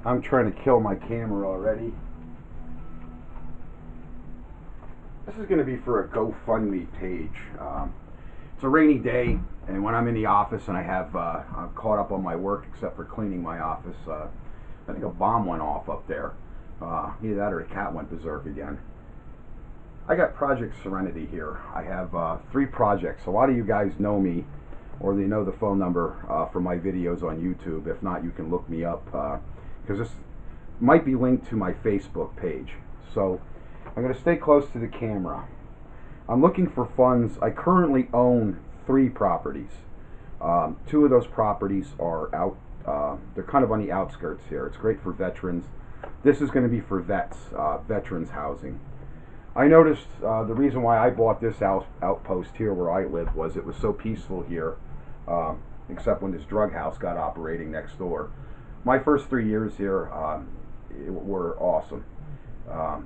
I'm trying to kill my camera already. This is going to be for a GoFundMe page. It's a rainy day, and when I'm in the office and I'm caught up on my work except for cleaning my office, I think a bomb went off up there. Either that or a cat went berserk again. I got Project Serenity here. I have 3 projects. A lot of you guys know me, or they know the phone number for my videos on YouTube. If not, you can look me up, because this might be linked to my Facebook page. So I'm going to stay close to the camera. I'm looking for funds. I currently own 3 properties. 2 of those properties are out. They're kind of on the outskirts here. It's great for veterans. This is going to be for vets, veterans housing. I noticed the reason why I bought this outpost here where I live was it was so peaceful here, except when this drug house got operating next door. My first 3 years here were awesome.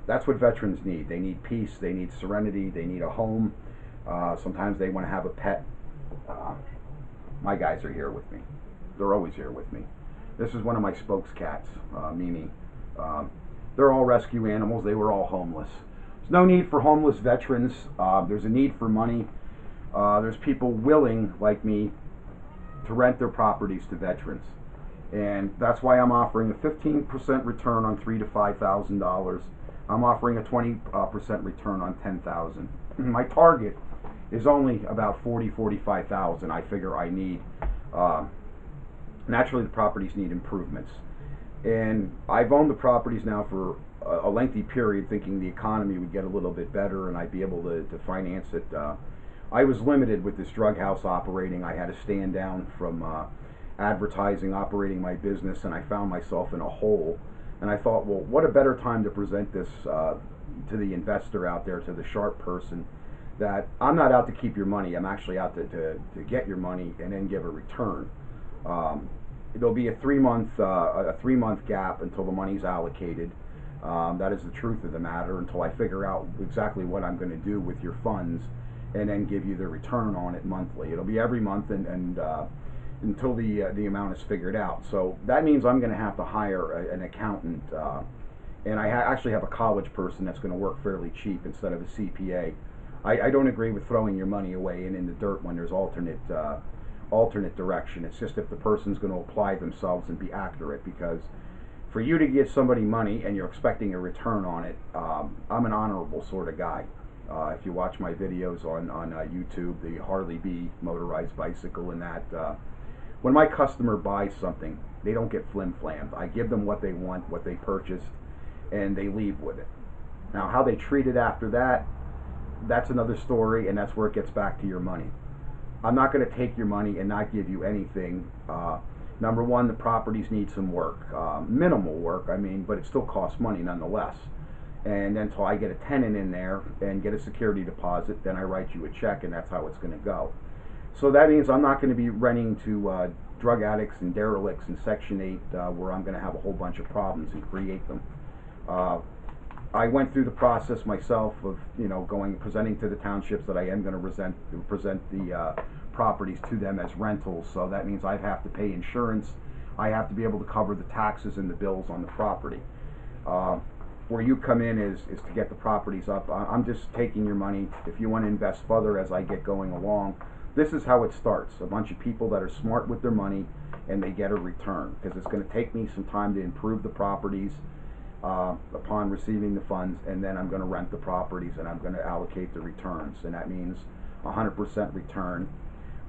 That's what veterans need. They need peace, they need serenity, they need a home. Sometimes they want to have a pet. My guys are here with me. They're always here with me. This is one of my spokes cats, Mimi. They're all rescue animals. They were all homeless. There's no need for homeless veterans. There's a need for money. There's people willing, like me, to rent their properties to veterans. And that's why I'm offering a 15% return on $3,000 to $5,000. I'm offering a 20% return on $10,000. My target is only about $40,000–$45,000. I figure I need. Naturally, the properties need improvements. And I've owned the properties now for a lengthy period, thinking the economy would get a little bit better and I'd be able to finance it. I was limited with this drug house operating. I had to stand down from advertising, operating my business, and I found myself in a hole. And I thought, well, what a better time to present this to the investor out there, to the sharp person, that I'm not out to keep your money. I'm actually out to get your money and then give a return. There'll be a 3-month gap until the money's allocated. That is the truth of the matter, until I figure out exactly what I'm going to do with your funds and then give you the return on it monthly. It'll be every month and until the amount is figured out. So that means I'm going to have to hire an accountant, and I actually have a college person that's going to work fairly cheap instead of a CPA. I don't agree with throwing your money away and in the dirt when there's alternate direction. It's just if the person's going to apply themselves and be accurate, because for you to give somebody money and you're expecting a return on it, I'm an honorable sort of guy. If you watch my videos on YouTube, the Harley motorized bicycle and that, when my customer buys something, they don't get flim-flammed. I give them what they want, what they purchased, and they leave with it. Now, how they treat it after that, that's another story, and that's where it gets back to your money. I'm not going to take your money and not give you anything. Number one, the properties need some work, minimal work, I mean, but it still costs money nonetheless. And until I get a tenant in there and get a security deposit, then I write you a check, and that's how it's going to go. So that means I'm not going to be renting to drug addicts and derelicts in Section 8, where I'm going to have a whole bunch of problems and create them. I went through the process myself of, presenting to the townships that I am going to present the properties to them as rentals. So that means I have to pay insurance. I have to be able to cover the taxes and the bills on the property. Where you come in is to get the properties up. I'm just taking your money. If you want to invest further as I get going along, this is how it starts. A bunch of people that are smart with their money, and they get a return, because it's going to take me some time to improve the properties upon receiving the funds, and then I'm going to rent the properties and I'm going to allocate the returns, and that means 100% return.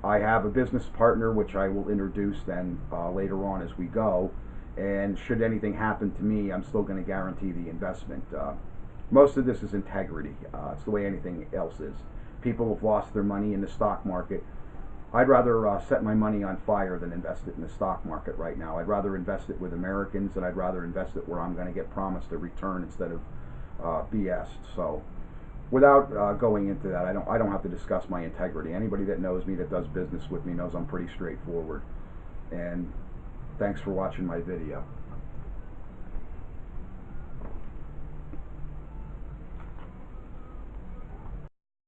I have a business partner which I will introduce then later on as we go, and should anything happen to me, I'm still going to guarantee the investment. Most of this is integrity. It's the way anything else is. People have lost their money in the stock market. I'd rather set my money on fire than invest it in the stock market right now. I'd rather invest it with Americans, and I'd rather invest it where I'm going to get promised a return instead of BS. So without going into that, I don't have to discuss my integrity. Anybody that knows me, that does business with me, knows I'm pretty straightforward. And thanks for watching my video.